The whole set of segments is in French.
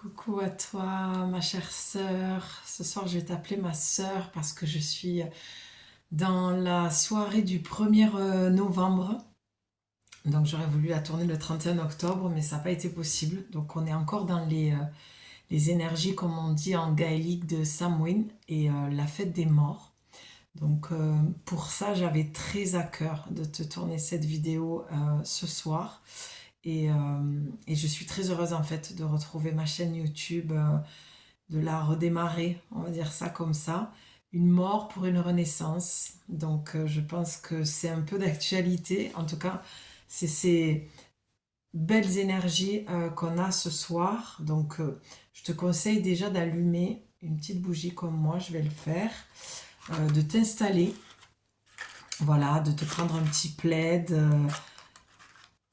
Coucou à toi, ma chère sœur. Ce soir, je vais t'appeler ma sœur parce que je suis dans la soirée du 1er novembre. Donc, j'aurais voulu la tourner le 31 octobre, mais ça n'a pas été possible. Donc, on est encore dans les énergies, comme on dit en gaélique, de Samhain et la fête des morts. Donc, pour ça, j'avais très à cœur de te tourner cette vidéo ce soir. Et je suis très heureuse en fait de retrouver ma chaîne YouTube, de la redémarrer, on va dire ça comme ça. Une mort pour une renaissance. Donc je pense que c'est un peu d'actualité. En tout cas, c'est ces belles énergies qu'on a ce soir. Donc je te conseille déjà d'allumer une petite bougie comme moi, je vais le faire. De t'installer, voilà, de te prendre un petit plaid.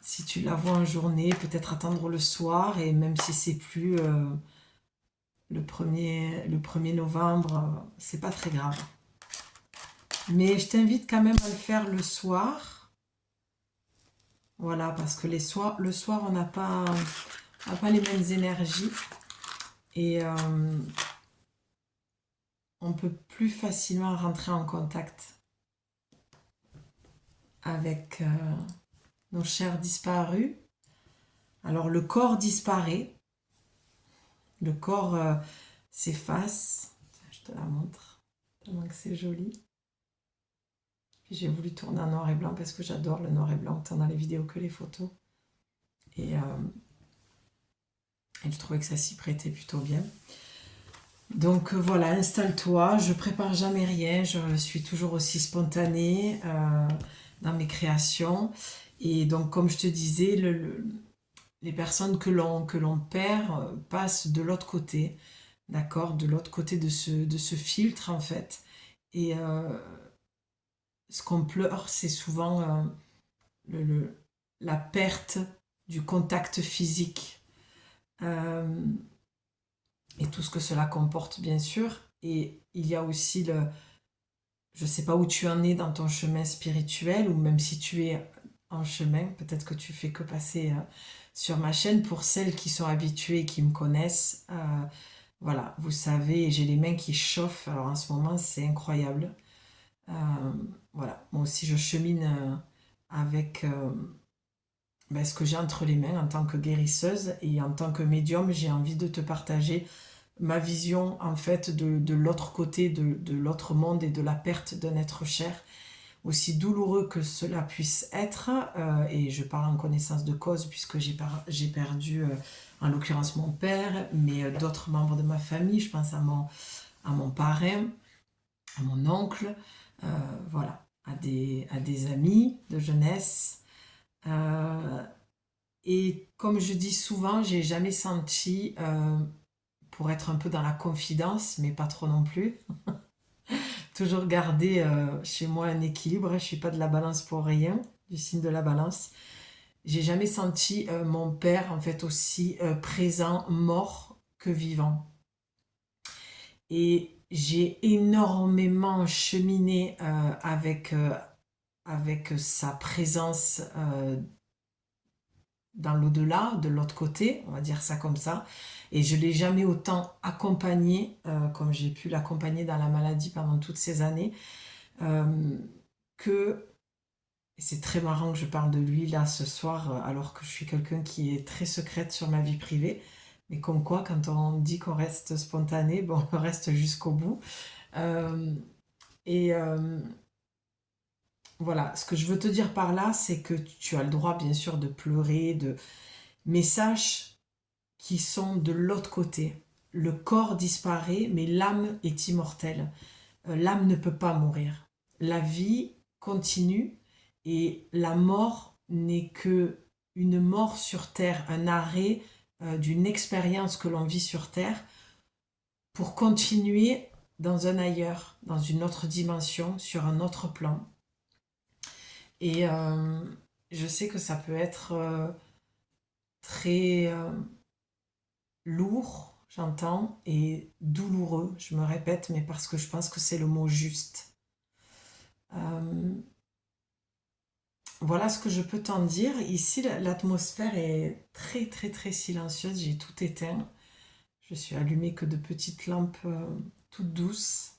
Si tu la vois en journée, peut-être attendre le soir, et même si c'est plus le premier novembre, c'est pas très grave. Mais je t'invite quand même à le faire le soir. Voilà, parce que le soir, on n'a pas les mêmes énergies. Et on peut plus facilement rentrer en contact avec nos chers disparus. Alors le corps disparaît, le corps s'efface. Je te la montre, tellement que c'est joli. Puis j'ai voulu tourner en noir et blanc parce que j'adore le noir et blanc, tant dans les vidéos que les photos. Et je trouvais que ça s'y prêtait plutôt bien. Donc voilà, installe-toi, je prépare jamais rien, je suis toujours aussi spontanée dans mes créations. Et donc comme je te disais, les personnes que l'on perd passent de l'autre côté, d'accord, de l'autre côté de ce filtre en fait. Et ce qu'on pleure, c'est souvent le- le- la perte du contact physique. Euh, et tout ce que cela comporte, bien sûr. Et il y a aussi je ne sais pas où tu en es dans ton chemin spirituel, ou même si tu es en chemin, peut-être que tu fais que passer sur ma chaîne. Pour celles qui sont habituées et qui me connaissent, voilà, vous savez, j'ai les mains qui chauffent. Alors en ce moment, c'est incroyable. Euh, voilà, moi aussi, je chemine avec ce que j'ai entre les mains en tant que guérisseuse, et en tant que médium, j'ai envie de te partager ma vision en fait de l'autre côté, de l'autre monde, et de la perte d'un être cher, aussi douloureux que cela puisse être. Et je parle en connaissance de cause puisque j'ai perdu, en l'occurrence mon père, mais d'autres membres de ma famille. Je pense à mon parrain, à mon oncle, euh, voilà, à des amis de jeunesse. Euh, et comme je dis souvent, j'ai jamais senti, pour être un peu dans la confidence, mais pas trop non plus, toujours garder chez moi un équilibre. Je suis pas de la balance pour rien, du signe de la balance. J'ai jamais senti mon père en fait aussi présent, mort que vivant. Et j'ai énormément cheminé avec sa présence dans l'au-delà, de l'autre côté, on va dire ça comme ça. Et je ne l'ai jamais autant accompagné comme j'ai pu l'accompagner dans la maladie pendant toutes ces années. Euh, que, et c'est très marrant que je parle de lui là ce soir, alors que je suis quelqu'un qui est très secrète sur ma vie privée. Mais comme quoi, quand on dit qu'on reste spontané, bon, on reste jusqu'au bout. Euh, et voilà, ce que je veux te dire par là, c'est que tu as le droit, bien sûr, de pleurer, mais sache qui sont de l'autre côté. Le corps disparaît, mais l'âme est immortelle. L'âme ne peut pas mourir. La vie continue, et la mort n'est que une mort sur terre, un arrêt d'une expérience que l'on vit sur terre pour continuer dans un ailleurs, dans une autre dimension, sur un autre plan. Et je sais que ça peut être très lourd, j'entends, et douloureux, je me répète, mais parce que je pense que c'est le mot juste. Euh, voilà ce que je peux t'en dire. Ici, l'atmosphère est très très très silencieuse, j'ai tout éteint. Je suis allumée que de petites lampes toutes douces.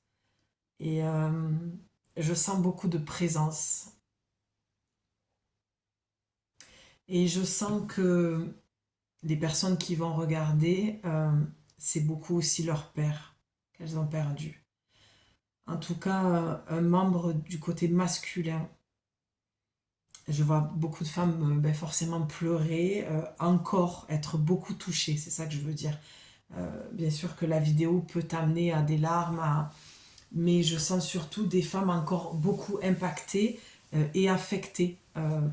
Et je sens beaucoup de présence. Et je sens que les personnes qui vont regarder, c'est beaucoup aussi leur père qu'elles ont perdu. En tout cas, un membre du côté masculin. Je vois beaucoup de femmes forcément pleurer, encore être beaucoup touchées, c'est ça que je veux dire. Bien sûr que la vidéo peut t'amener à des larmes, mais je sens surtout des femmes encore beaucoup impactées et affectées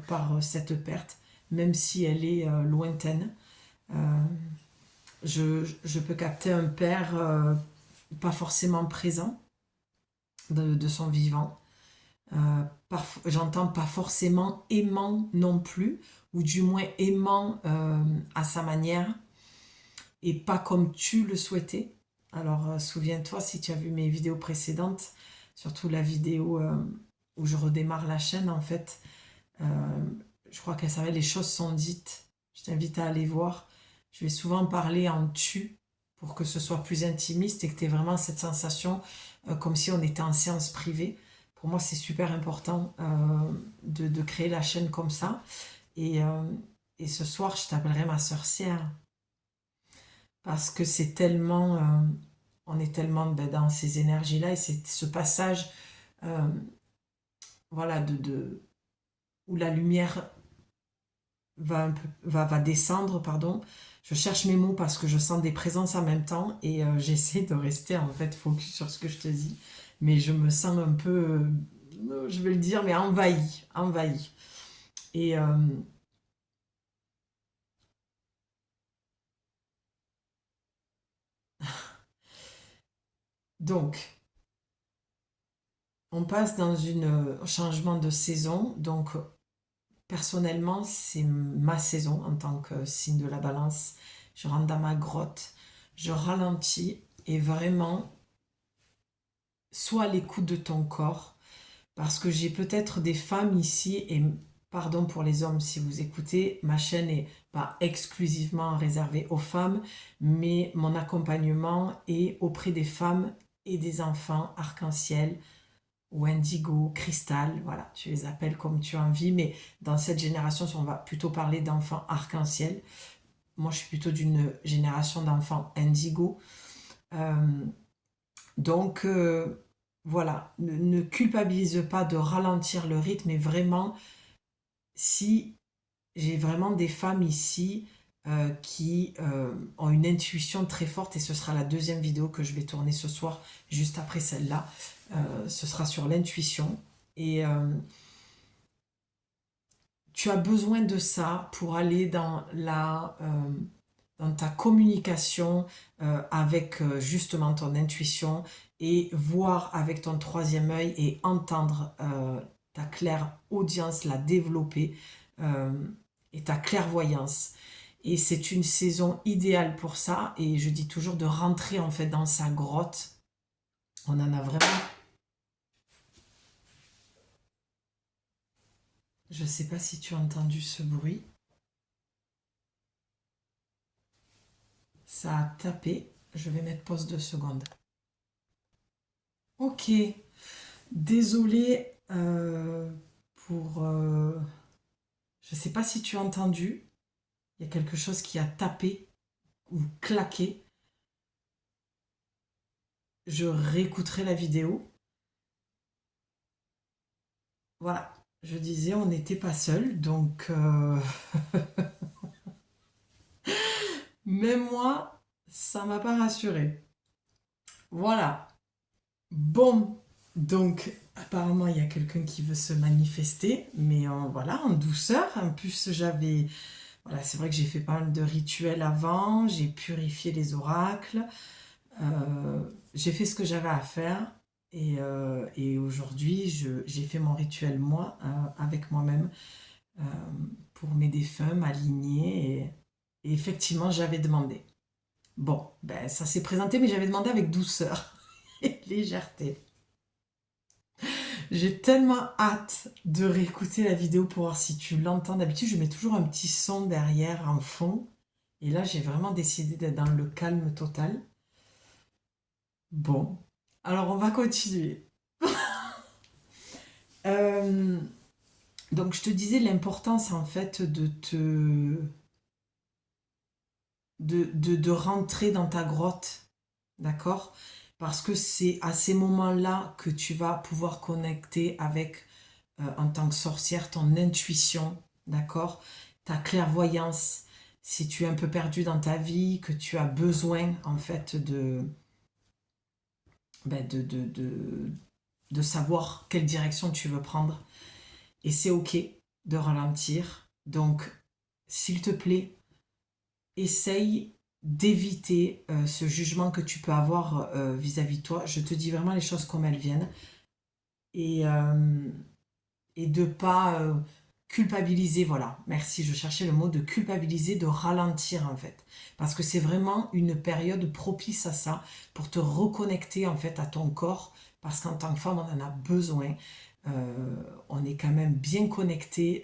par cette perte, même si elle est lointaine. Je peux capter un père pas forcément présent de son vivant. J'entends pas forcément aimant non plus, ou du moins aimant à sa manière, et pas comme tu le souhaitais. Alors souviens-toi, si tu as vu mes vidéos précédentes, surtout la vidéo où je redémarre la chaîne en fait, euh, je crois qu'elle s'appelle Les choses sont dites. Je t'invite à aller voir. Je vais souvent parler en tu pour que ce soit plus intimiste et que tu aies vraiment cette sensation comme si on était en séance privée. Pour moi, c'est super important de créer la chaîne comme ça. Et, euh, et ce soir, je t'appellerai ma sorcière parce que c'est tellement, on est tellement dans ces énergies-là et c'est ce passage, euh, voilà, où la lumière va descendre, pardon. Je cherche mes mots parce que je sens des présences en même temps et j'essaie de rester en fait focus sur ce que je te dis. Mais je me sens un peu, je vais le dire, mais envahie, envahie. Et donc, on passe dans un changement de saison. Donc, personnellement, c'est ma saison en tant que signe de la balance. Je rentre dans ma grotte, je ralentis et vraiment, sois à l'écoute de ton corps. Parce que j'ai peut-être des femmes ici, et pardon pour les hommes si vous écoutez, ma chaîne n'est pas exclusivement réservée aux femmes, mais mon accompagnement est auprès des femmes et des enfants arc-en-ciel ou indigo, cristal, voilà, tu les appelles comme tu as envie, mais dans cette génération, on va plutôt parler d'enfants arc-en-ciel. Moi, je suis plutôt d'une génération d'enfants indigo. Euh, donc, voilà, ne culpabilise pas de ralentir le rythme, mais vraiment, si j'ai vraiment des femmes ici qui ont une intuition très forte, et ce sera la deuxième vidéo que je vais tourner ce soir, juste après celle-là, ce sera sur l'intuition. Et tu as besoin de ça pour aller dans ta communication avec justement ton intuition et voir avec ton troisième œil et entendre ta claire audience, la développer euh, et ta clairvoyance. Et c'est une saison idéale pour ça. Et je dis toujours de rentrer en fait dans sa grotte. On en a vraiment. Je ne sais pas si tu as entendu ce bruit. Ça a tapé. Je vais mettre pause 2 secondes. Ok. Désolée pour... je ne sais pas si tu as entendu. Il y a quelque chose qui a tapé ou claqué. Je réécouterai la vidéo. Voilà. Je disais, on n'était pas seul. Donc, même moi, ça m'a pas rassurée. Voilà. Bon. Donc, apparemment, il y a quelqu'un qui veut se manifester. Mais voilà, en douceur. En plus, voilà, c'est vrai que j'ai fait pas mal de rituels avant. J'ai purifié les oracles. J'ai fait ce que j'avais à faire et aujourd'hui j'ai fait mon rituel moi avec moi-même euh, pour mes défunts, m'aligner et effectivement j'avais demandé. Bon, ben ça s'est présenté mais j'avais demandé avec douceur et légèreté. J'ai tellement hâte de réécouter la vidéo pour voir si tu l'entends. D'habitude je mets toujours un petit son derrière en fond Et là, j'ai vraiment décidé d'être dans le calme total. Bon, alors on va continuer. Euh, donc, je te disais l'importance en fait de rentrer dans ta grotte, d'accord? Parce que c'est à ces moments-là que tu vas pouvoir connecter avec, en tant que sorcière, ton intuition, d'accord? Ta clairvoyance. Si tu es un peu perdu dans ta vie, que tu as besoin en fait ben, de savoir quelle direction tu veux prendre. Et c'est ok de ralentir. Donc, s'il te plaît, essaye d'éviter ce jugement que tu peux avoir vis-à-vis de toi. Je te dis vraiment les choses comme elles viennent. Et, euh, et de pas culpabiliser, voilà. Merci, je cherchais le mot de culpabiliser, de ralentir en fait. Parce que c'est vraiment une période propice à ça, pour te reconnecter en fait à ton corps. Parce qu'en tant que femme, on en a besoin. On est quand même bien connecté,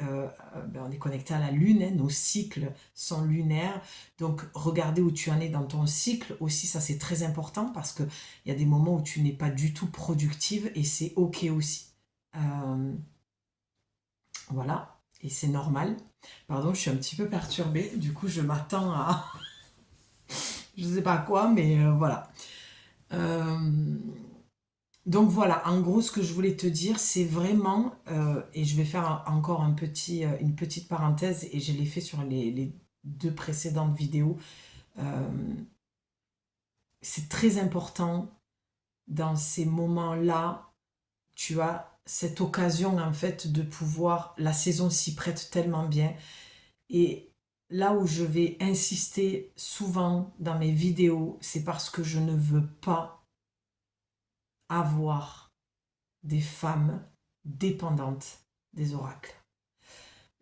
on est connecté à la lune, hein, nos cycles sont lunaires, donc regardez où tu en es dans ton cycle aussi, ça c'est très important parce que il y a des moments où tu n'es pas du tout productive et c'est ok aussi. Euh, voilà, et c'est normal. Pardon, je suis un petit peu perturbée, du coup je m'attends à je sais pas quoi, mais voilà. Euh, Donc voilà, en gros, ce que je voulais te dire, c'est vraiment, et je vais faire encore une petite parenthèse, et je l'ai fait sur les deux précédentes vidéos, euh, c'est très important dans ces moments-là, tu as cette occasion en fait de pouvoir, la saison s'y prête tellement bien, et là où je vais insister souvent dans mes vidéos, c'est parce que je ne veux pas avoir des femmes dépendantes des oracles.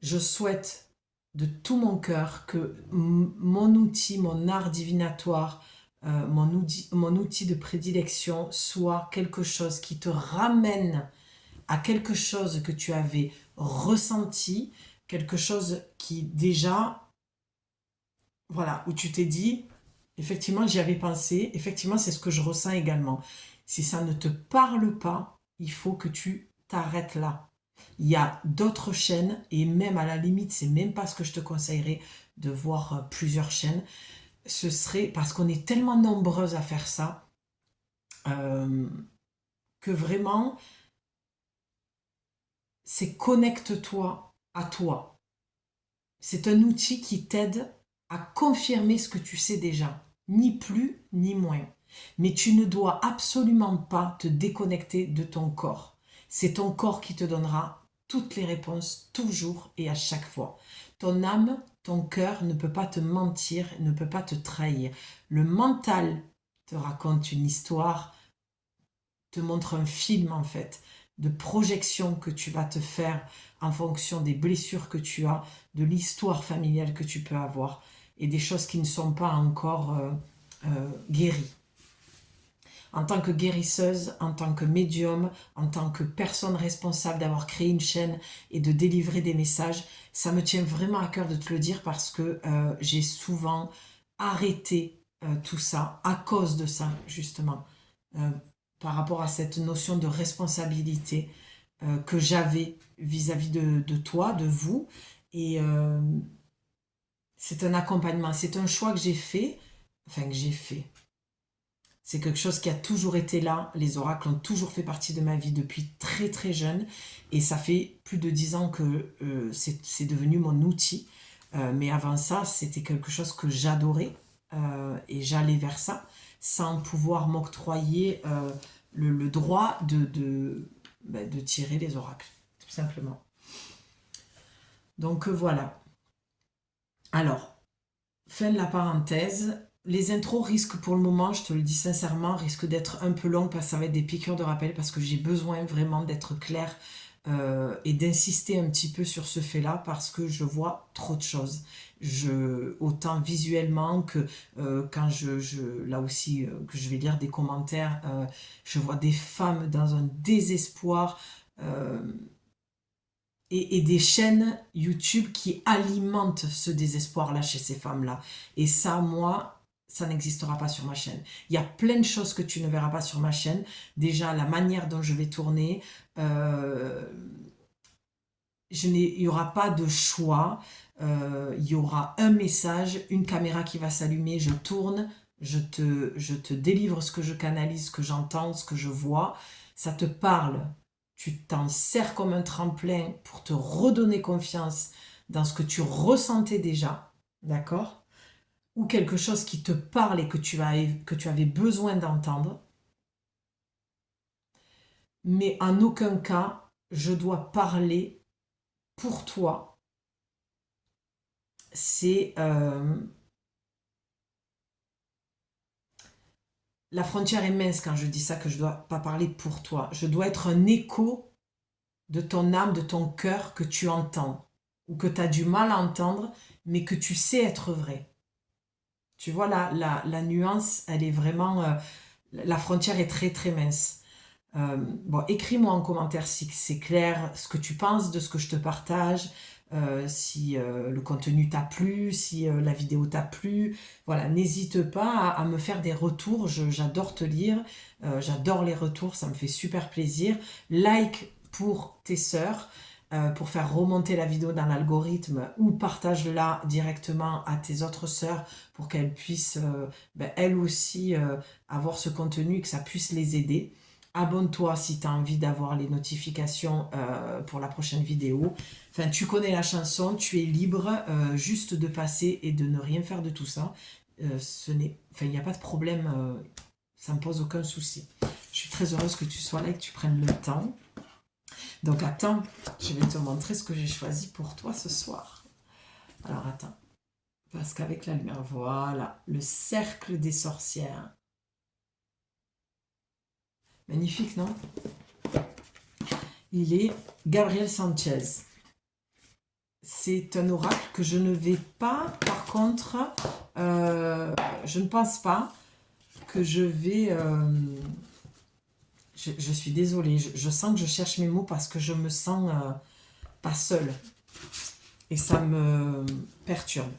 Je souhaite de tout mon cœur que mon outil, mon art divinatoire, mon outil de prédilection soit quelque chose qui te ramène à quelque chose que tu avais ressenti, quelque chose qui déjà, voilà, où tu t'es dit, effectivement, j'y avais pensé, effectivement, c'est ce que je ressens également. Si ça ne te parle pas, il faut que tu t'arrêtes là. Il y a d'autres chaînes, et même à la limite, c'est même pas ce que je te conseillerais de voir plusieurs chaînes. Ce serait parce qu'on est tellement nombreuses à faire ça, euh, que vraiment, c'est connecte-toi à toi. C'est un outil qui t'aide à confirmer ce que tu sais déjà, ni plus ni moins. Mais tu ne dois absolument pas te déconnecter de ton corps. C'est ton corps qui te donnera toutes les réponses, toujours et à chaque fois. Ton âme, ton cœur ne peut pas te mentir, ne peut pas te trahir. Le mental te raconte une histoire, te montre un film en fait, de projection que tu vas te faire en fonction des blessures que tu as, de l'histoire familiale que tu peux avoir et des choses qui ne sont pas encore guéries. En tant que guérisseuse, en tant que médium, en tant que personne responsable d'avoir créé une chaîne et de délivrer des messages, ça me tient vraiment à cœur de te le dire parce que j'ai souvent arrêté tout ça à cause de ça, justement, euh, par rapport à cette notion de responsabilité que j'avais vis-à-vis de toi, de vous. Et c'est un accompagnement, c'est un choix que j'ai fait, enfin que j'ai fait. C'est quelque chose qui a toujours été là. Les oracles ont toujours fait partie de ma vie depuis très très jeune. Et ça fait plus de 10 ans que c'est devenu mon outil. Mais avant ça, c'était quelque chose que j'adorais. Et j'allais vers ça sans pouvoir m'octroyer le droit de tirer les oracles, tout simplement. Donc voilà. Alors, fin de la parenthèse. Les intros risquent pour le moment, je te le dis sincèrement, risquent d'être un peu longues parce que ça va être des piqûres de rappel parce que j'ai besoin vraiment d'être claire et d'insister un petit peu sur ce fait-là parce que je vois trop de choses. Autant visuellement que quand là aussi, que je vais lire des commentaires, je vois des femmes dans un désespoir. euh, et des chaînes YouTube qui alimentent ce désespoir-là chez ces femmes-là. Et ça, moi, ça n'existera pas sur ma chaîne. Il y a plein de choses que tu ne verras pas sur ma chaîne. Déjà, la manière dont je vais tourner, il n'y aura pas de choix. Il y aura un message, une caméra qui va s'allumer, je tourne, je te délivre ce que je canalise, ce que j'entends, ce que je vois. Ça te parle. Tu t'en sers comme un tremplin pour te redonner confiance dans ce que tu ressentais déjà, d'accord? Ou quelque chose qui te parle et que tu avais besoin d'entendre. Mais en aucun cas, je dois parler pour toi. C'est... la frontière est mince quand je dis ça, que je ne dois pas parler pour toi. Je dois être un écho de ton âme, de ton cœur que tu entends, ou que tu as du mal à entendre, mais que tu sais être vrai. Tu vois, la nuance, elle est vraiment... la frontière est très très mince. Bon, écris-moi en commentaire si c'est clair ce que tu penses de ce que je te partage, si le contenu t'a plu, si la vidéo t'a plu. Voilà, n'hésite pas à me faire des retours, j'adore te lire, j'adore les retours, ça me fait super plaisir. Like pour tes sœurs, pour faire remonter la vidéo dans l'algorithme, ou partage-la directement à tes autres sœurs pour qu'elles puissent, elles aussi, avoir ce contenu et que ça puisse les aider. Abonne-toi si tu as envie d'avoir les notifications pour la prochaine vidéo. Enfin, tu connais la chanson, tu es libre juste de passer et de ne rien faire de tout ça. Il n'y a pas de problème, ça ne me pose aucun souci. Je suis très heureuse que tu sois là et que tu prennes le temps. Donc attends, je vais te montrer ce que j'ai choisi pour toi ce soir. Alors attends, parce qu'avec la lumière, voilà, le cercle des sorcières. Magnifique, non? Il est Gabriel Sanchez. C'est un oracle que je ne vais pas, par contre, je ne pense pas que je vais... je suis désolée, je sens que je cherche mes mots parce que je me sens pas seule. Et ça me perturbe.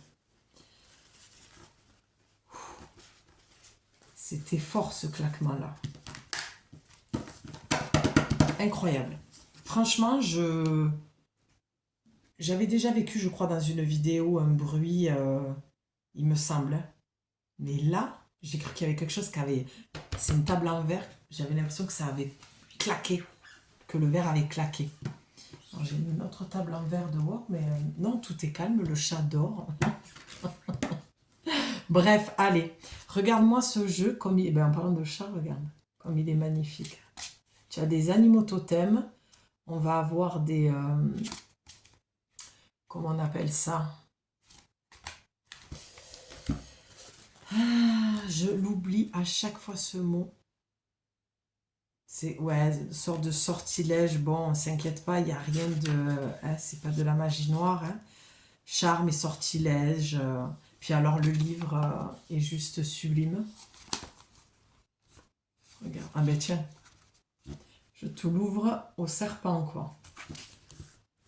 C'était fort ce claquement-là. Incroyable. Franchement, j'avais déjà vécu, je crois, dans une vidéo, un bruit, il me semble. Mais là, j'ai cru qu'il y avait quelque chose qui avait... C'est une table en verre. J'avais l'impression que ça avait claqué. Que le verre avait claqué. Alors, j'ai une autre table en verre dehors, mais non, tout est calme. Le chat dort. Bref, allez. Regarde-moi ce jeu. Comme il... en parlant de chat, regarde. Comme il est magnifique. Tu as des animaux totems. On va avoir des... comment on appelle ça? Je l'oublie à chaque fois ce mot. C'est une sorte de sortilège. Bon, on s'inquiète pas, il n'y a rien de... c'est pas de la magie noire. Hein. Charme et sortilège. Puis alors le livre est juste sublime. Regarde. Ah ben tiens. Je te l'ouvre au serpent, quoi.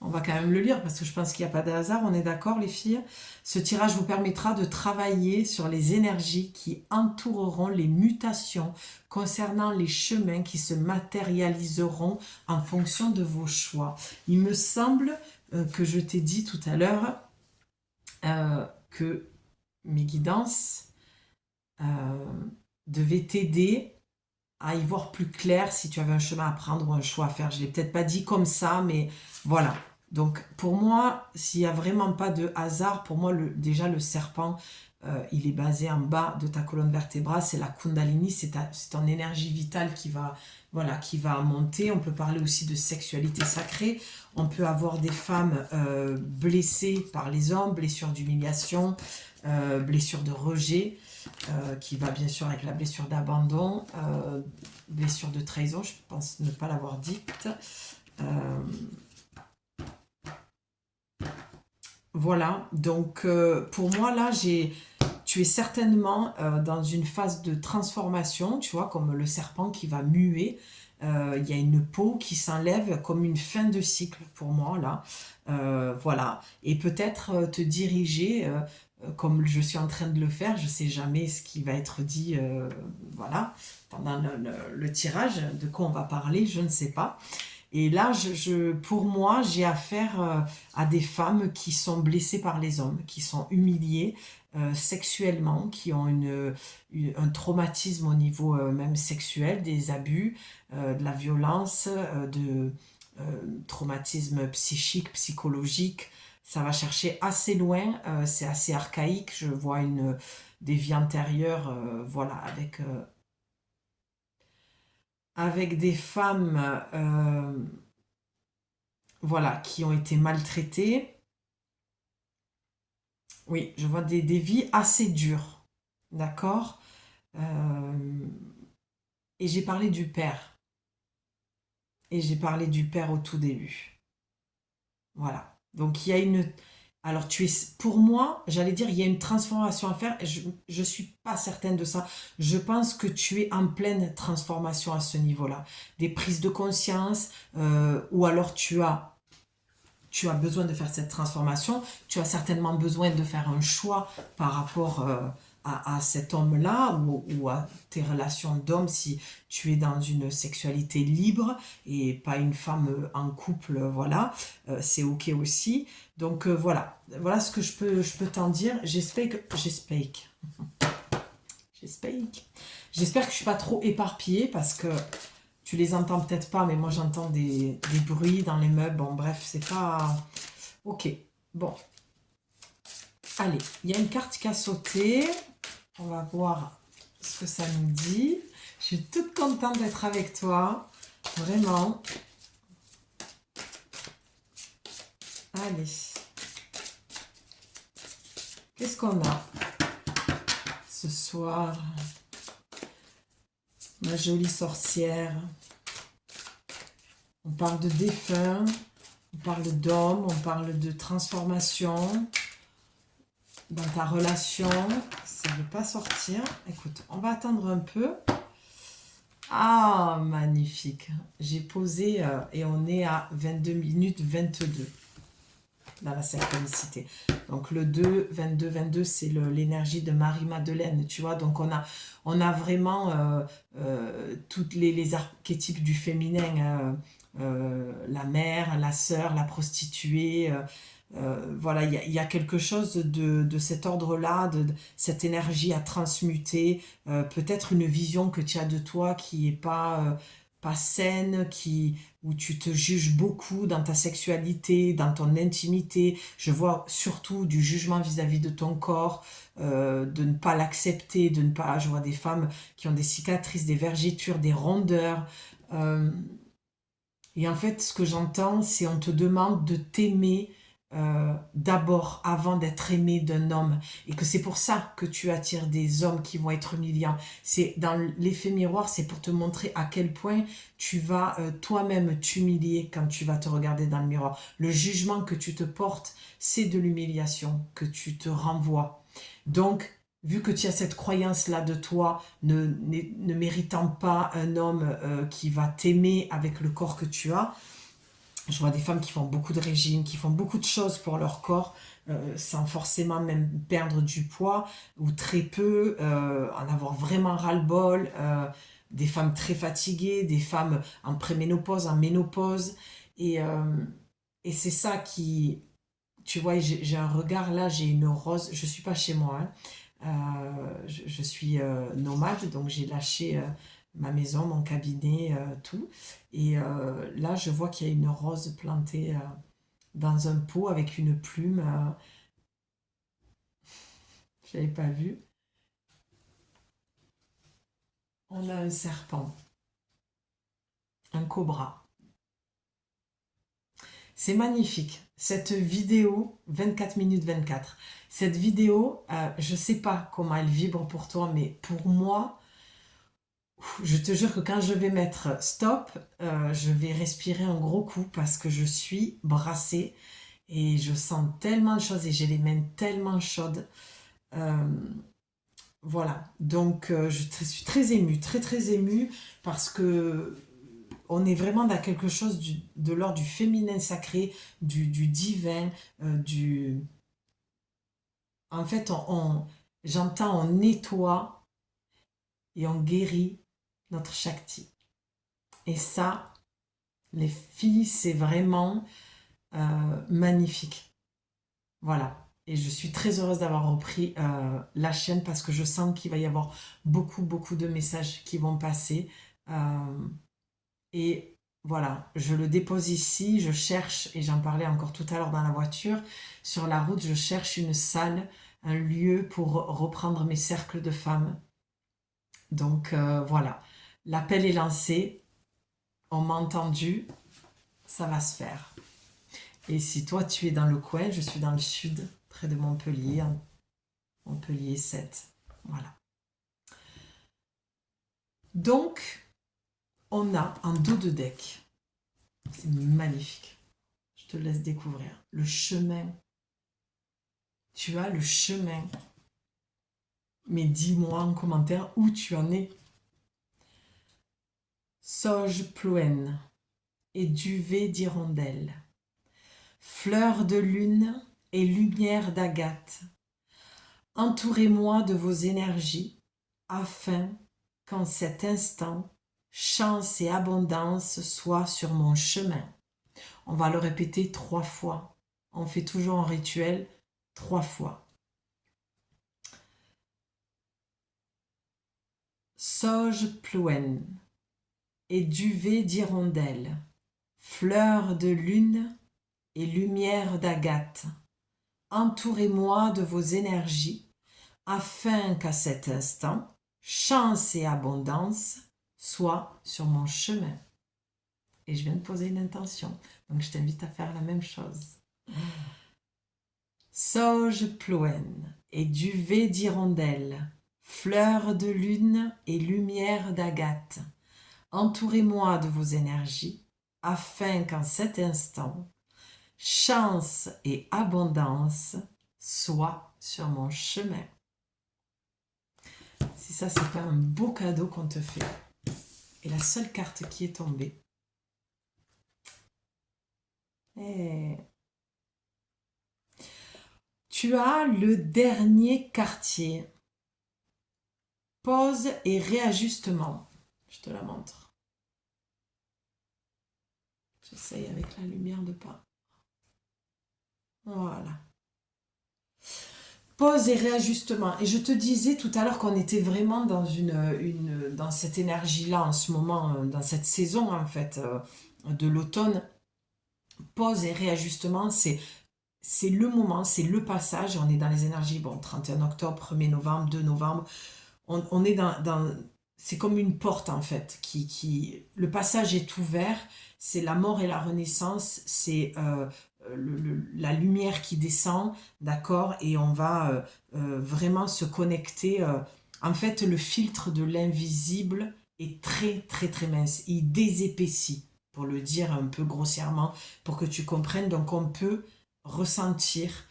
On va quand même le lire parce que je pense qu'il n'y a pas de hasard, on est d'accord les filles? Ce tirage vous permettra de travailler sur les énergies qui entoureront les mutations concernant les chemins qui se matérialiseront en fonction de vos choix. Il me semble que je t'ai dit tout à l'heure que mes guidances devaient t'aider à y voir plus clair si tu avais un chemin à prendre ou un choix à faire. Je ne l'ai peut-être pas dit comme ça, mais voilà. Donc, pour moi, s'il n'y a vraiment pas de hasard, pour moi, déjà, le serpent, il est basé en bas de ta colonne vertébrale. C'est la Kundalini, c'est ton énergie vitale qui va monter. On peut parler aussi de sexualité sacrée. On peut avoir des femmes blessées par les hommes, blessures d'humiliation, blessures de rejet, qui va bien sûr avec la blessure d'abandon, blessure de trahison, je pense ne pas l'avoir dite. Voilà, donc pour moi là, tu es certainement dans une phase de transformation, tu vois, comme le serpent qui va muer, il y a une peau qui s'enlève comme une fin de cycle pour moi, là. Voilà. Et peut-être te diriger, comme je suis en train de le faire, je sais jamais ce qui va être dit, voilà, pendant le tirage, de quoi on va parler, je ne sais pas. Et là, pour moi, j'ai affaire à des femmes qui sont blessées par les hommes, qui sont humiliées sexuellement, qui ont un traumatisme au niveau même sexuel, des abus, de la violence, traumatisme psychique, psychologique. Ça va chercher assez loin, c'est assez archaïque. Je vois des vies antérieures, voilà, avec des femmes voilà, qui ont été maltraitées. Oui, je vois des vies assez dures. D'accord? Euh, et j'ai parlé du père. Et j'ai parlé du père au tout début. Voilà. Donc il y a une... Alors pour moi, j'allais dire, il y a une transformation à faire. Et je ne suis pas certaine de ça. Je pense que tu es en pleine transformation à ce niveau-là. Des prises de conscience, ou alors tu as besoin de faire cette transformation, tu as certainement besoin de faire un choix par rapport à cet homme-là ou à tes relations d'homme si tu es dans une sexualité libre et pas une femme en couple, voilà, c'est ok aussi. Donc voilà ce que je peux t'en dire. J'espère que je suis pas trop éparpillée parce que tu les entends peut-être pas, mais moi j'entends des bruits dans les meubles. Bon, bref, c'est pas... Ok, bon. Allez, il y a une carte qui a sauté. On va voir ce que ça nous dit. Je suis toute contente d'être avec toi. Vraiment. Allez. Qu'est-ce qu'on a ce soir? Ma jolie sorcière. On parle de défunt. On parle d'homme. On parle de transformation dans ta relation. Ça ne veut pas sortir. Écoute, on va attendre un peu. Ah, magnifique. J'ai posé et on est à 22 minutes 22 dans la synchronicité. Donc le 2, 22, 22, c'est l'énergie de Marie-Madeleine, tu vois. Donc on a vraiment tous les archétypes du féminin. La mère, la sœur, la prostituée. Voilà, il y a quelque chose de cet ordre-là, de cette énergie à transmuter, peut-être une vision que tu as de toi qui est pas saine, où tu te juges beaucoup dans ta sexualité, dans ton intimité. Je vois surtout du jugement vis-à-vis de ton corps, de ne pas l'accepter, de ne pas... Je vois des femmes qui ont des cicatrices, des vergetures, des rondeurs. euh, et en fait, ce que j'entends, c'est on te demande de t'aimer d'abord avant d'être aimé d'un homme. Et que c'est pour ça que tu attires des hommes qui vont être humiliants. C'est dans l'effet miroir, c'est pour te montrer à quel point tu vas toi-même t'humilier quand tu vas te regarder dans le miroir. Le jugement que tu te portes, c'est de l'humiliation que tu te renvoies. Donc, vu que tu as cette croyance-là de toi, ne méritant pas un homme qui va t'aimer avec le corps que tu as, je vois des femmes qui font beaucoup de régimes, qui font beaucoup de choses pour leur corps, sans forcément même perdre du poids, ou très peu, en avoir vraiment ras-le-bol, des femmes très fatiguées, des femmes en préménopause, en ménopause, et, euh, et c'est ça qui, tu vois, j'ai un regard là, j'ai une rose, je suis pas chez moi, hein. Je suis nomade, donc j'ai lâché ma maison, mon cabinet, tout. Et là, je vois qu'il y a une rose plantée dans un pot avec une plume. Je n'avais pas vu. On a un serpent, un cobra. C'est magnifique. Cette vidéo, 24 minutes 24. Cette vidéo, je ne sais pas comment elle vibre pour toi, mais pour moi, je te jure que quand je vais mettre stop, je vais respirer un gros coup parce que je suis brassée et je sens tellement de choses et j'ai les mains tellement chaudes. Euh, voilà, donc je suis très émue, très très émue parce que on est vraiment dans quelque chose de l'ordre du féminin sacré, du divin, du... En fait, j'entends, on nettoie et on guérit notre Shakti. Et ça, les filles, c'est vraiment magnifique. Voilà. Et je suis très heureuse d'avoir repris la chaîne parce que je sens qu'il va y avoir beaucoup, beaucoup de messages qui vont passer. Et voilà, je le dépose ici, je cherche, et j'en parlais encore tout à l'heure dans la voiture, sur la route, je cherche une salle, un lieu pour reprendre mes cercles de femmes. Donc voilà, l'appel est lancé, on m'a entendu, ça va se faire. Et si toi tu es dans le coin, je suis dans le sud, près de Montpellier, Montpellier 7. Voilà. Donc, on a un dos de deck. C'est magnifique. Je te laisse découvrir. Le chemin. Tu as le chemin. Mais dis-moi en commentaire où tu en es. Sauge plouen et duvet d'hirondelle. Fleurs de lune et lumière d'agate. Entourez-moi de vos énergies afin qu'en cet instant, chance et abondance soient sur mon chemin. On va le répéter 3 fois. On fait toujours un rituel 3 fois. Sauge plouen et duvet d'hirondelle, fleurs de lune et lumière d'agate. Entourez-moi de vos énergies afin qu'à cet instant, chance et abondance soient sur mon chemin. Et je viens de poser une intention, donc je t'invite à faire la même chose. Sauge plouen et duvet d'hirondelle, fleurs de lune et lumière d'agate. Entourez-moi de vos énergies afin qu'en cet instant, chance et abondance soient sur mon chemin. Si ça, c'est pas un beau cadeau qu'on te fait. Et la seule carte qui est tombée. Et... tu as le dernier quartier. Pause et réajustement. Je te la montre. J'essaye avec la lumière de pas. Voilà. Pause et réajustement. Et je te disais tout à l'heure qu'on était vraiment dans dans cette énergie-là en ce moment, dans cette saison en fait de l'automne. Pause et réajustement, c'est le moment, c'est le passage. On est dans les énergies, bon, 31 octobre, 1er novembre, 2 novembre. On est c'est comme une porte en fait, le passage est ouvert, c'est la mort et la renaissance, c'est la lumière qui descend, d'accord, et on va vraiment se connecter. En fait, le filtre de l'invisible est très très très mince, il désépaissit, pour le dire un peu grossièrement, pour que tu comprennes. Donc on peut ressentir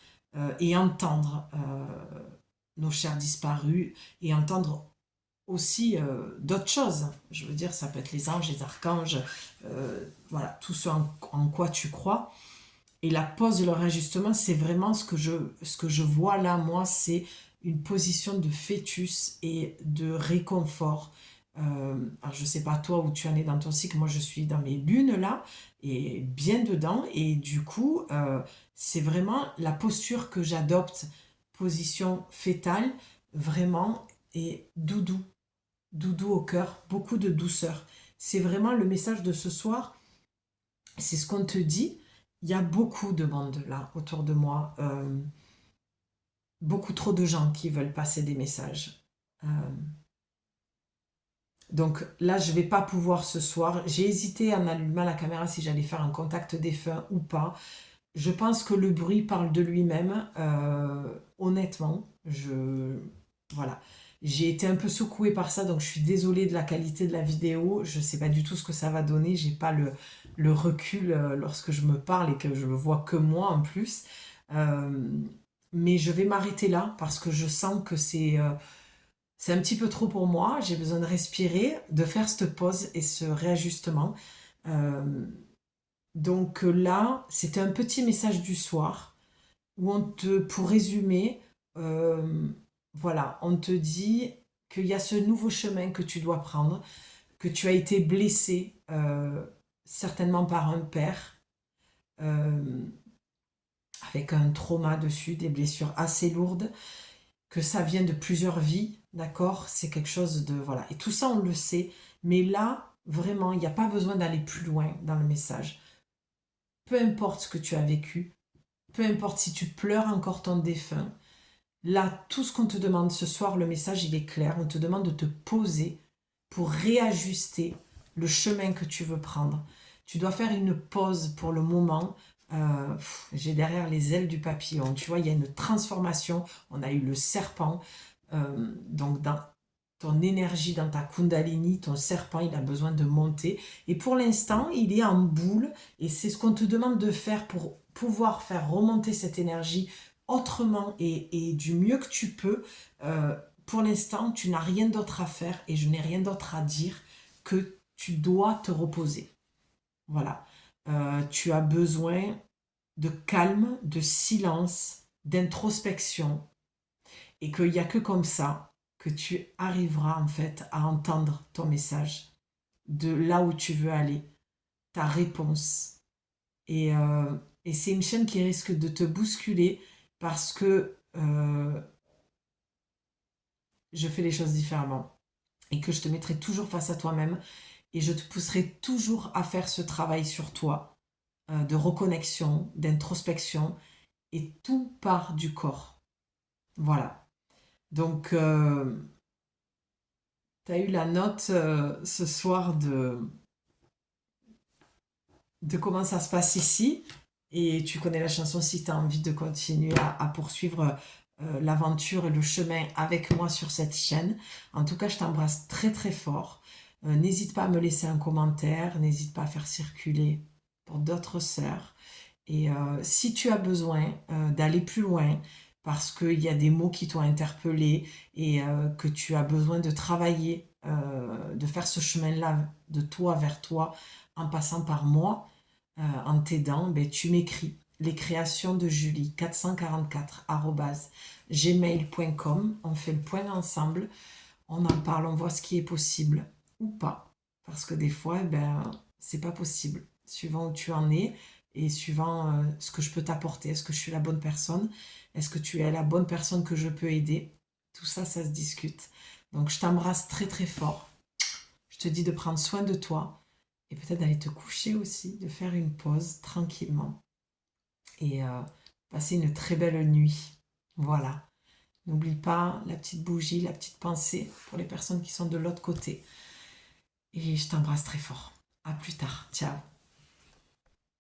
et entendre nos chers disparus et entendre aussi d'autres choses. Je veux dire, ça peut être les anges, les archanges, voilà, tout ce en quoi tu crois. Et la pause de leur ajustement, c'est vraiment ce que je vois là, moi, c'est une position de fœtus et de réconfort. Alors je sais pas toi où tu en es dans ton cycle, moi je suis dans mes lunes là, et bien dedans, et du coup, c'est vraiment la posture que j'adopte, position fétale, vraiment, et doudou, doudou au cœur, beaucoup de douceur. C'est vraiment le message de ce soir, c'est ce qu'on te dit. Il y a beaucoup de monde là autour de moi, beaucoup trop de gens qui veulent passer des messages. Donc là, je ne vais pas pouvoir ce soir. J'ai hésité en allumant la caméra si j'allais faire un contact défunt ou pas. Je pense que le bruit parle de lui-même. Honnêtement, voilà. J'ai été un peu secouée par ça, donc je suis désolée de la qualité de la vidéo. Je ne sais pas du tout ce que ça va donner. J'ai pas le recul lorsque je me parle et que je le vois que moi en plus. Mais je vais m'arrêter là parce que je sens que c'est un petit peu trop pour moi. J'ai besoin de respirer, de faire cette pause et ce réajustement. Donc là, c'était un petit message du soir où pour résumer, euh, voilà, on te dit qu'il y a ce nouveau chemin que tu dois prendre, que tu as été blessé certainement par un père, euh, avec un trauma dessus, des blessures assez lourdes, que ça vient de plusieurs vies, d'accord? C'est quelque chose de... Voilà. Et tout ça, on le sait. Mais là, vraiment, il n'y a pas besoin d'aller plus loin dans le message. Peu importe ce que tu as vécu, peu importe si tu pleures encore ton défunt, là, tout ce qu'on te demande ce soir, le message, il est clair. On te demande de te poser pour réajuster le chemin que tu veux prendre. Tu dois faire une pause pour le moment. J'ai derrière les ailes du papillon. Tu vois, il y a une transformation. On a eu le serpent. Donc, dans ton énergie, dans ta kundalini, ton serpent, il a besoin de monter. Et pour l'instant, il est en boule. Et c'est ce qu'on te demande de faire pour pouvoir faire remonter cette énergie autrement et du mieux que tu peux. Pour l'instant, tu n'as rien d'autre à faire et je n'ai rien d'autre à dire que tu dois te reposer. Voilà. Tu as besoin de calme, de silence, d'introspection et qu'il n'y a que comme ça que tu arriveras en fait à entendre ton message de là où tu veux aller, ta réponse. Et c'est une chaîne qui risque de te bousculer parce que je fais les choses différemment et que je te mettrai toujours face à toi-même et je te pousserai toujours à faire ce travail sur toi, de reconnexion, d'introspection et tout part du corps. Voilà. Donc, tu as eu la note ce soir de comment ça se passe ici et tu connais la chanson si tu as envie de continuer à poursuivre l'aventure et le chemin avec moi sur cette chaîne. En tout cas, je t'embrasse très très fort. N'hésite pas à me laisser un commentaire, n'hésite pas à faire circuler pour d'autres sœurs. Et si tu as besoin d'aller plus loin, parce qu'il y a des mots qui t'ont interpellé et que tu as besoin de travailler, de faire ce chemin-là de toi vers toi en passant par moi, en t'aidant, ben, tu m'écris les créations de Julie 444 gmail.com. On fait le point ensemble, on en parle, on voit ce qui est possible ou pas. Parce que des fois, eh ben, c'est pas possible. Suivant où tu en es et suivant ce que je peux t'apporter. Est-ce que je suis la bonne personne? Est-ce que tu es la bonne personne que je peux aider? Tout ça, ça se discute. Donc, je t'embrasse très très fort. Je te dis de prendre soin de toi et peut-être d'aller te coucher aussi, de faire une pause tranquillement et passer une très belle nuit. Voilà. N'oublie pas la petite bougie, la petite pensée pour les personnes qui sont de l'autre côté. Et je t'embrasse très fort. À plus tard. Ciao.